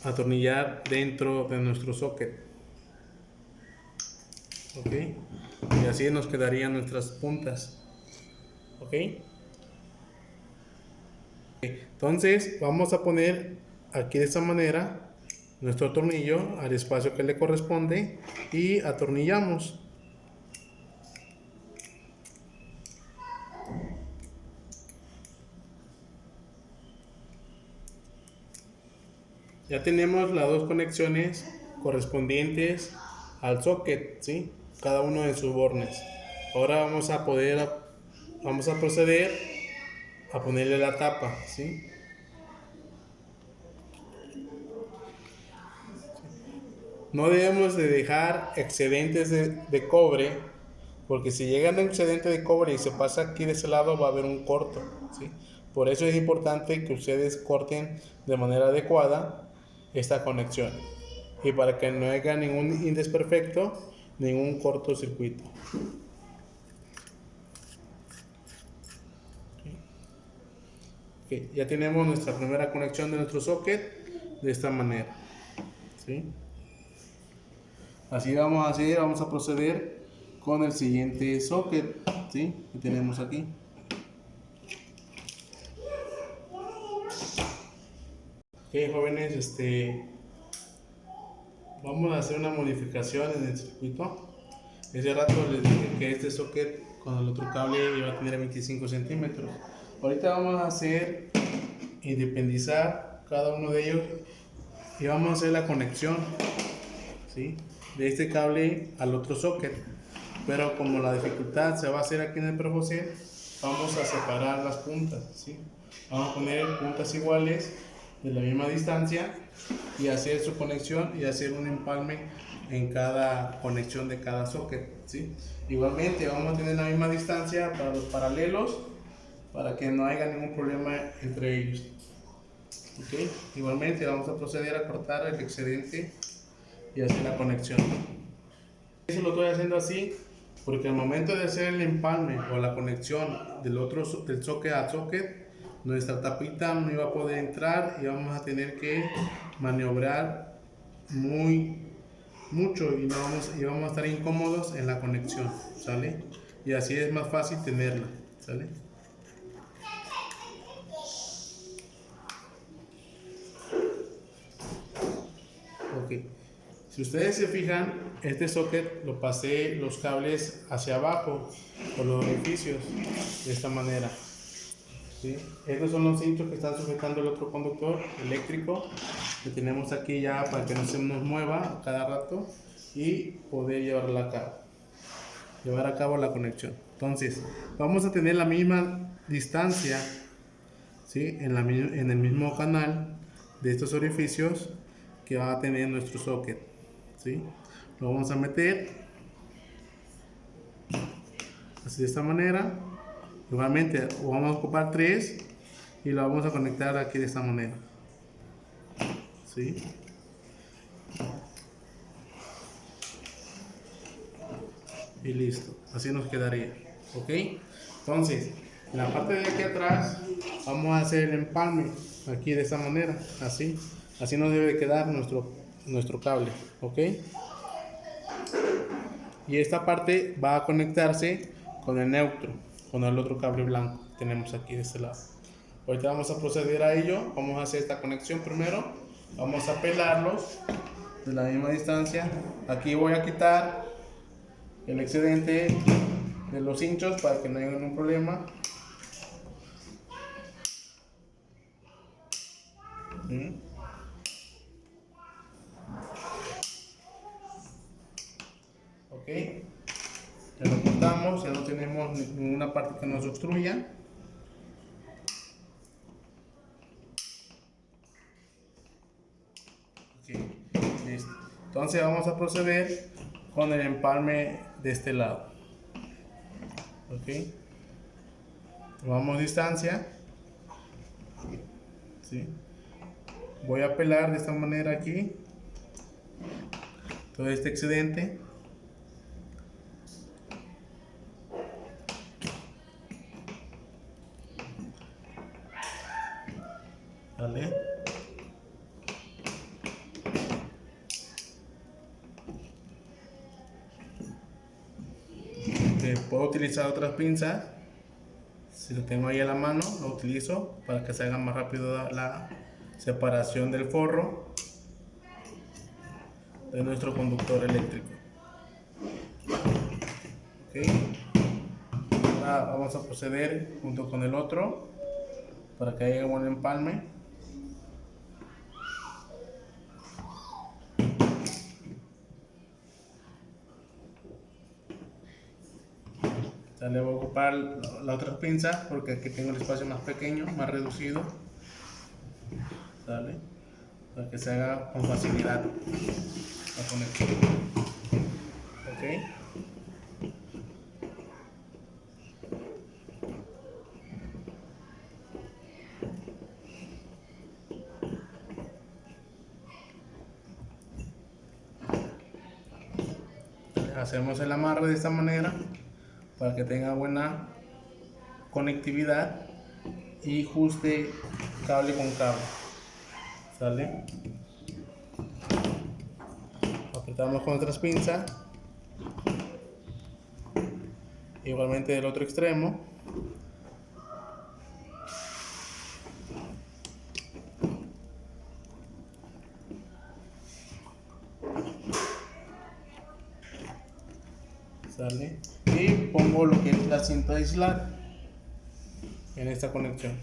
atornillar dentro de nuestro socket. ¿Ok? Y así nos quedarían nuestras puntas. ¿Ok? Entonces vamos a poner aquí de esta manera nuestro tornillo al espacio que le corresponde y atornillamos. Ya tenemos las dos conexiones correspondientes al socket, ¿sí? Cada uno de sus bornes. Ahora vamos a proceder a ponerle la tapa, ¿sí? No debemos de dejar excedentes de cobre, porque si llegan a un excedente de cobre y se pasa aquí de ese lado va a haber un corto, ¿sí? Por eso es importante que ustedes corten de manera adecuada esta conexión y para que no haya ningún indesperfecto, ningún cortocircuito. Okay, ya tenemos nuestra primera conexión de nuestro socket de esta manera, ¿sí? Así vamos a proceder con el siguiente socket, ¿sí? Que tenemos aquí. Ok, jóvenes, vamos a hacer una modificación en el circuito. Ese rato les dije que este socket con el otro cable iba a tener 25 centímetros. Ahorita vamos a independizar cada uno de ellos y vamos a hacer la conexión, ¿sí? De este cable al otro socket. Pero como la dificultad se va a hacer aquí en el Profocel, vamos a separar las puntas, ¿sí? Vamos a poner puntas iguales de la misma distancia y hacer su conexión y hacer un empalme en cada conexión de cada socket, ¿sí? Igualmente vamos a tener la misma distancia para los paralelos para que no haya ningún problema entre ellos. ¿Okay? Igualmente vamos a proceder a cortar el excedente y hacer la conexión. Eso lo estoy haciendo así porque al momento de hacer el empalme o la conexión del socket a socket, nuestra tapita no iba a poder entrar y vamos a tener que maniobrar muy mucho y vamos a estar incómodos en la conexión, ¿sale? Y así es más fácil tenerla, ¿sale? Ok. Si ustedes se fijan, este socket lo pasé los cables hacia abajo por los orificios de esta manera, ¿sí? Estos son los cinchos que están sujetando el otro conductor eléctrico que tenemos aquí ya para que no se nos mueva cada rato y poder llevar a cabo la conexión. Entonces vamos a tener la misma distancia, ¿sí? En el mismo canal de estos orificios que va a tener nuestro socket, ¿sí? Lo vamos a meter así de esta manera. Igualmente vamos a ocupar 3 y lo vamos a conectar aquí de esta manera, ¿sí? Y listo, así nos quedaría, ¿ok? Entonces en la parte de aquí atrás vamos a hacer el empalme aquí de esta manera, así nos debe de quedar nuestro cable, ¿ok? Y esta parte va a conectarse con el neutro, con el otro cable blanco que tenemos aquí de este lado. Ahorita vamos a proceder a ello. Vamos a hacer esta conexión primero, vamos a pelarlos de la misma distancia. Aquí voy a quitar el excedente de los hinchos para que no haya ningún problema. Ok, ya lo cortamos, ya no tenemos ninguna parte que nos obstruya. Ok, listo. Entonces vamos a proceder con el empalme de este lado. Ok, tomamos distancia, ¿sí? Voy a pelar de esta manera aquí todo este excedente. ¿Vale? Puedo utilizar otras pinzas. Si lo tengo ahí a la mano, lo utilizo para que se haga más rápido la separación del forro de nuestro conductor eléctrico. Okay. Ahora vamos a proceder junto con el otro para que haya un buen empalme. Ya le voy a ocupar la otra pinza porque aquí tengo el espacio más pequeño, más reducido. ¿Sale? Para que se haga con facilidad la conexión. Ok. Hacemos el amarre de esta manera para que tenga buena conectividad y ajuste cable con cable. ¿Sale? Apretamos con otras pinzas, igualmente del otro extremo. ¿Sale? Y pongo lo que es la cinta de aislar en esta conexión,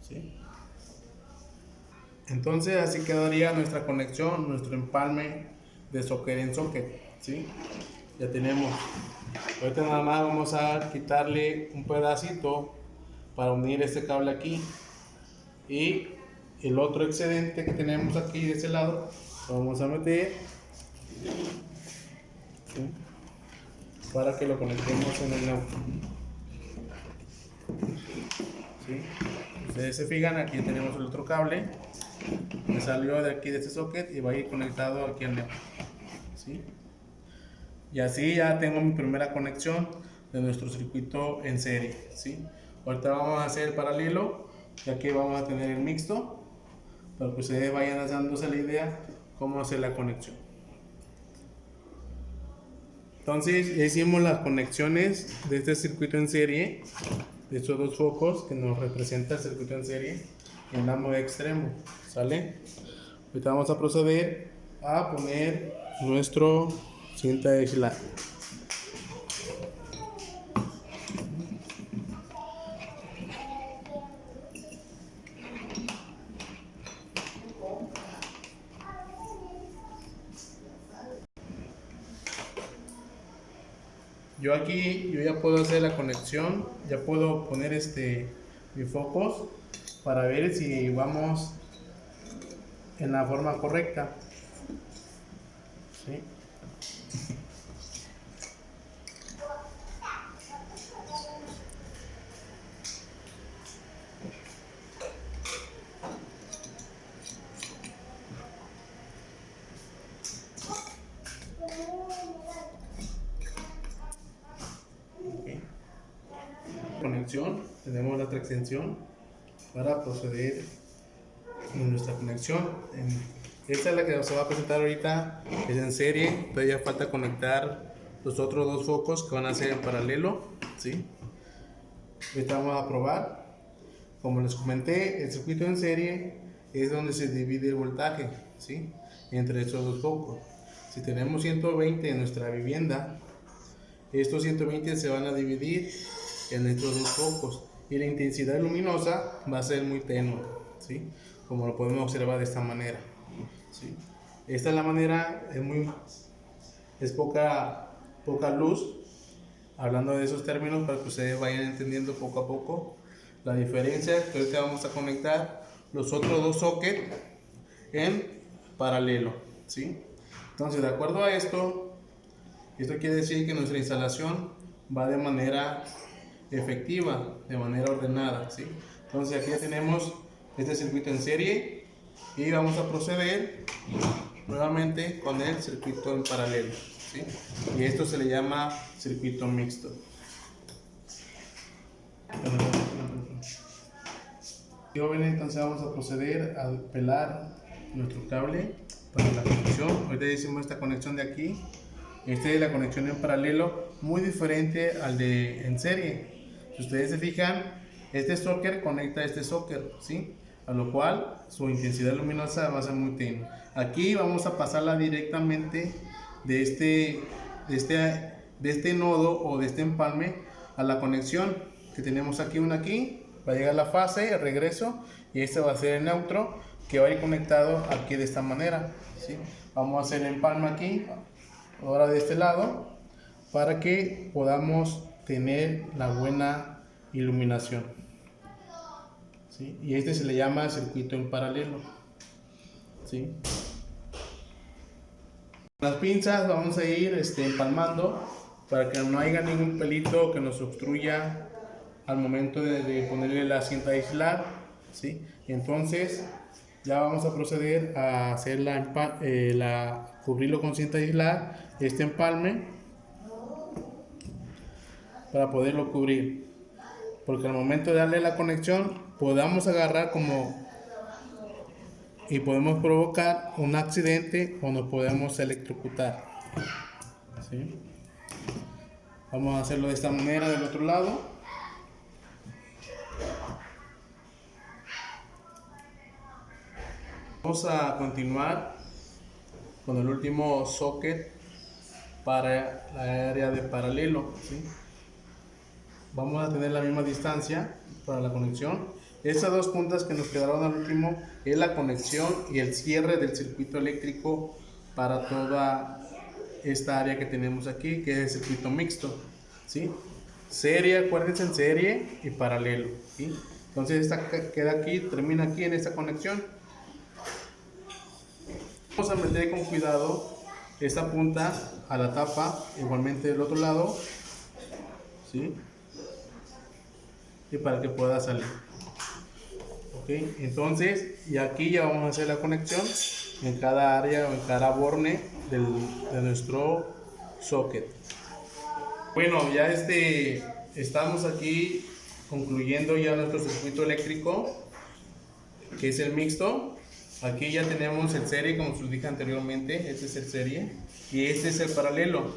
¿sí? Entonces así quedaría nuestra conexión, nuestro empalme de socket en socket, ¿sí? Ya tenemos. Ahorita nada más vamos a quitarle un pedacito para unir este cable aquí y el otro excedente que tenemos aquí de este lado lo vamos a meter, ¿sí? Para que lo conectemos en el neutro, ¿sí? Ustedes se fijan, aquí tenemos el otro cable que salió de aquí de este socket y va a ir conectado aquí al neutro, ¿sí? Y así ya tengo mi primera conexión de nuestro circuito en serie, ¿sí? Ahorita vamos a hacer el paralelo y aquí vamos a tener el mixto para que ustedes vayan dándose la idea cómo hacer la conexión. Entonces ya hicimos las conexiones de este circuito en serie, de estos dos focos que nos representa el circuito en serie en ambos extremos, ¿sale? Ahorita vamos a proceder a poner nuestro cinta de aislar. Yo ya puedo hacer la conexión, ya puedo poner mis focos para ver si vamos en la forma correcta. ¿Sí? Conexión, tenemos la otra extensión para proceder en nuestra conexión. Esta es la que se va a presentar ahorita, es en serie. Todavía falta conectar los otros dos focos que van a ser en paralelo, ¿sí? Ahorita vamos a probar. Como les comenté, el circuito en serie es donde se divide el voltaje, ¿sí?, entre estos dos focos. Si tenemos 120 en nuestra vivienda, estos 120 se van a dividir en estos dos focos y la intensidad luminosa va a ser muy tenue, ¿sí?, como lo podemos observar de esta manera, ¿sí? Esta es la manera, es poca luz, hablando de esos términos para que ustedes vayan entendiendo poco a poco la diferencia. Que ahorita vamos a conectar los otros dos sockets en paralelo, ¿sí? Entonces, de acuerdo a esto quiere decir que nuestra instalación va de manera efectiva, de manera ordenada, ¿sí? Entonces aquí ya tenemos este circuito en serie y vamos a proceder nuevamente con el circuito en paralelo, ¿sí? Y esto se le llama circuito mixto. Jóvenes, entonces vamos a proceder a pelar nuestro cable para la conexión. Ahorita hicimos esta conexión de aquí. Esta es la conexión en paralelo, muy diferente al de en serie. Si ustedes se fijan, este socket conecta a este socket, ¿sí?, a lo cual su intensidad luminosa va a ser muy tenue. Aquí vamos a pasarla directamente de este nodo o de este empalme a la conexión que tenemos aquí, va a llegar la fase, el regreso, y este va a ser el neutro que va a ir conectado aquí de esta manera, ¿sí? Vamos a hacer el empalme aquí, ahora de este lado, para que podamos tener la buena iluminación, ¿sí? Y este se le llama circuito en paralelo, ¿sí? Las pinzas vamos a ir empalmando para que no haya ningún pelito que nos obstruya al momento de ponerle la cinta a aislar, ¿sí? Y entonces ya vamos a proceder a hacer cubrirlo con cinta a aislar, este empalme, para poderlo cubrir, porque al momento de darle la conexión podamos agarrar y podemos provocar un accidente o nos podemos electrocutar, ¿sí? Vamos a hacerlo de esta manera del otro lado. Vamos a continuar con el último socket para la área de paralelo, ¿sí? Vamos a tener la misma distancia para la conexión. Estas dos puntas que nos quedaron al último es la conexión y el cierre del circuito eléctrico para toda esta área que tenemos aquí, que es el circuito mixto, ¿sí? Serie, acuérdense, en serie y paralelo, ¿sí? Entonces esta queda aquí, termina aquí en esta conexión. Vamos a meter con cuidado esta punta a la tapa, igualmente del otro lado, ¿sí?, y para que pueda salir. Ok, entonces, y aquí ya vamos a hacer la conexión en cada área o en cada borne de nuestro socket. Bueno, ya estamos aquí concluyendo ya nuestro circuito eléctrico, que es el mixto. Aquí ya tenemos el serie, como se os dije anteriormente, este es el serie y este es el paralelo,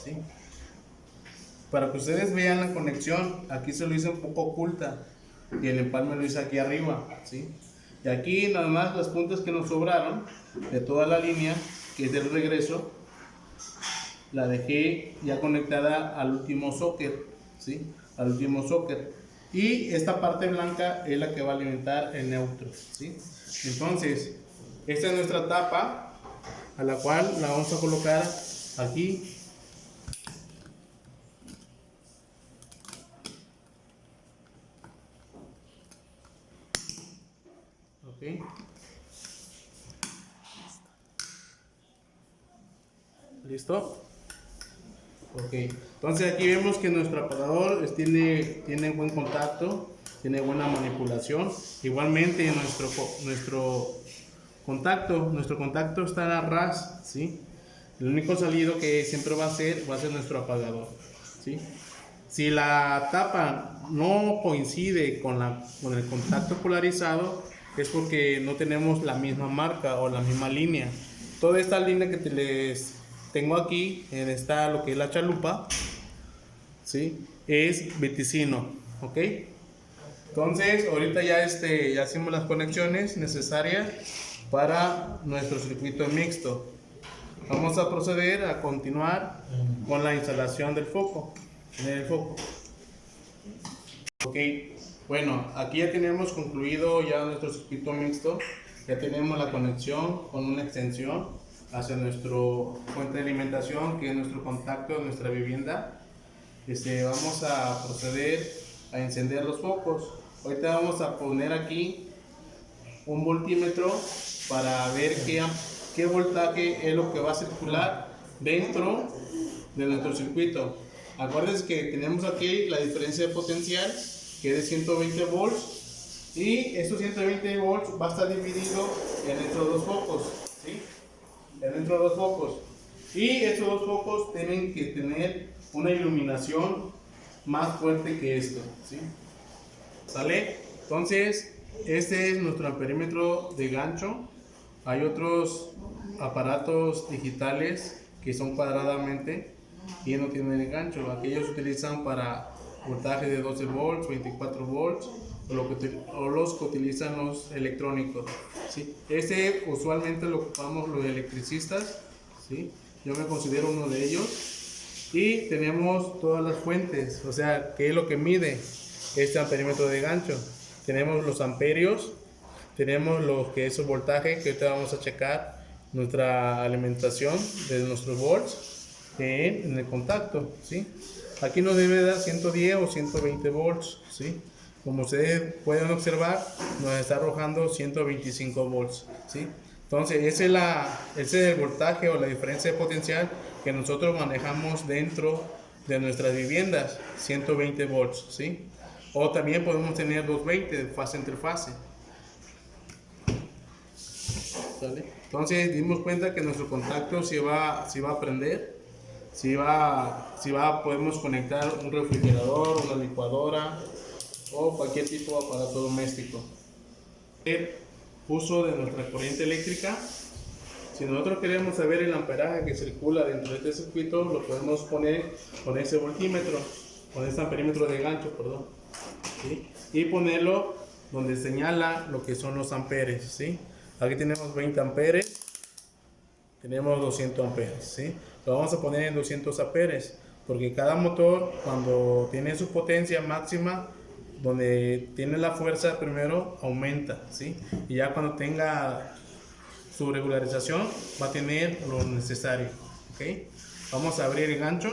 ¿sí? Para que ustedes vean la conexión, aquí se lo hice un poco oculta y el empalme lo hice aquí arriba, ¿sí? Y aquí nada más las puntas que nos sobraron de toda la línea, que es del regreso, la dejé ya conectada al último socket, ¿sí? Al último socket. Y esta parte blanca es la que va a alimentar el neutro, ¿sí? Entonces, esta es nuestra tapa, a la cual la vamos a colocar aquí. Ok. ¿Listo? Ok, entonces aquí vemos que nuestro apagador tiene buen contacto, tiene buena manipulación. Igualmente nuestro contacto está en la ras, ¿sí? El único salido que siempre va a ser nuestro apagador, ¿sí? Si la tapa no coincide con el contacto polarizado, es porque no tenemos la misma marca o la misma línea. Toda esta línea que les tengo aquí, está lo que es la chalupa, ¿sí? Es Viticino, ¿ok? Entonces, ahorita ya hicimos las conexiones necesarias para nuestro circuito mixto. Vamos a proceder a continuar con la instalación del foco. Ok, bueno, aquí ya tenemos concluido ya nuestro circuito mixto. Ya tenemos la conexión con una extensión hacia nuestro fuente de alimentación, que es nuestro contacto de nuestra vivienda. Vamos a proceder a encender los focos. Ahorita vamos a poner aquí un voltímetro para ver qué voltaje es lo que va a circular dentro de nuestro circuito. Acuérdense que tenemos aquí la diferencia de potencial, que es de 120 volts, y estos 120 volts va a estar dividido en estos dos focos, ¿sí? Dentro de dos focos, y estos dos focos tienen que tener una iluminación más fuerte que esto, ¿sí? ¿Sale? Entonces, este es nuestro amperímetro de gancho. Hay otros aparatos digitales que son cuadradamente y no tienen gancho. Aquellos se utilizan para voltaje de 12 volts, 24 volts o los que utilizan los electrónicos, ¿sí? Usualmente lo ocupamos los electricistas, ¿sí? Yo me considero uno de ellos. Y tenemos todas las fuentes, o sea, ¿qué es lo que mide este amperímetro de gancho? Tenemos los amperios, tenemos lo que es el voltaje, que ahorita vamos a checar nuestra alimentación de nuestros volts en el contacto, ¿sí? Aquí nos debe dar 110 o 120 volts, ¿sí? Como ustedes pueden observar, nos está arrojando 125 volts, ¿sí? Entonces, ese es el voltaje o la diferencia de potencial que nosotros manejamos dentro de nuestras viviendas, 120 volts, ¿sí? O también podemos tener 220, fase entre fase. ¿Sale? Entonces, dimos cuenta que nuestro contacto si va a prender, podemos conectar un refrigerador, una licuadora o cualquier tipo de aparato doméstico. El uso de nuestra corriente eléctrica. Si nosotros queremos saber el amperaje que circula dentro de este circuito, lo podemos poner con ese voltímetro, con este amperímetro de gancho, perdón, ¿sí? Y ponerlo donde señala lo que son los amperes, ¿sí? Aquí tenemos 20 amperes, tenemos 200 amperes, ¿sí? Lo vamos a poner en 200 amperes, porque cada motor, cuando tiene su potencia máxima, donde tiene la fuerza primero, aumenta, ¿sí? Y ya cuando tenga su regularización va a tener lo necesario, ¿ok? Vamos a abrir el gancho.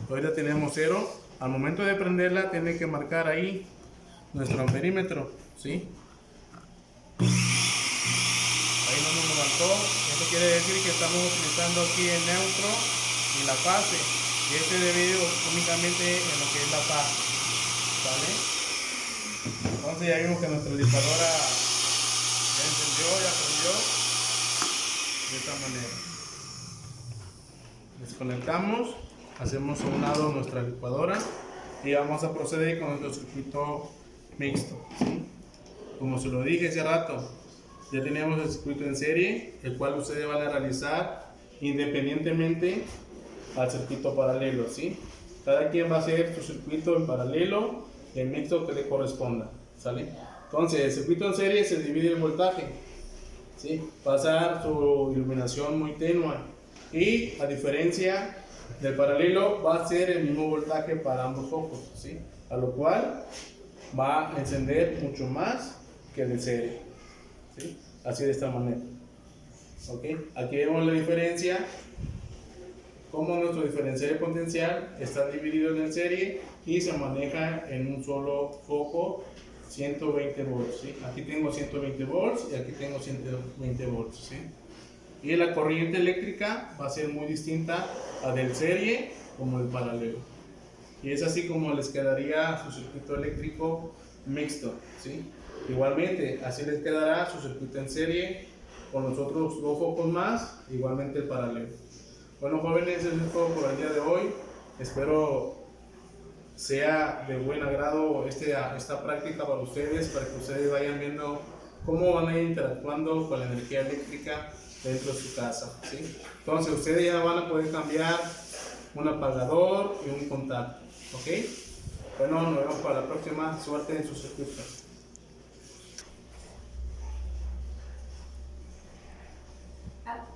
Ahorita tenemos 0. Al momento de prenderla tiene que marcar ahí nuestro amperímetro, ¿sí? Ahí no nos marcó. Eso quiere decir que estamos utilizando aquí el neutro y la fase, y este debido únicamente en lo que es la fase, ¿vale? Entonces ya vimos que nuestra licuadora ya encendió, ya prendió de esta manera. Desconectamos, hacemos a un lado nuestra licuadora y vamos a proceder con nuestro circuito mixto, ¿sí? Como se lo dije hace rato, ya tenemos el circuito en serie, el cual ustedes van a realizar independientemente al circuito paralelo, ¿sí? Cada quien va a hacer su circuito en paralelo y el mixto que le corresponda, ¿sale? Entonces, el circuito en serie se divide el voltaje, ¿sí? Va a ser su iluminación muy tenue y a diferencia del paralelo va a ser el mismo voltaje para ambos focos, ¿sí? A lo cual va a encender mucho más que el de serie, ¿sí? Así de esta manera. ¿Ok? Aquí vemos la diferencia, cómo nuestro diferencial potencial está dividido en el serie y se maneja en un solo foco 120 volts, ¿sí? Aquí tengo 120 volts y aquí tengo 120 volts, ¿sí? Y la corriente eléctrica va a ser muy distinta a del serie como el paralelo. Y es así como les quedaría su circuito eléctrico mixto, ¿sí? Igualmente, así les quedará su circuito en serie con los otros dos focos más, igualmente el paralelo. Bueno, jóvenes, eso es todo por el día de hoy. Espero sea de buen agrado esta práctica para ustedes, para que ustedes vayan viendo cómo van a ir interactuando con la energía eléctrica dentro de su casa, ¿sí? Entonces, ustedes ya van a poder cambiar un apagador y un contacto, ¿ok? Bueno, nos vemos para la próxima. Suerte en su circuito. Ah,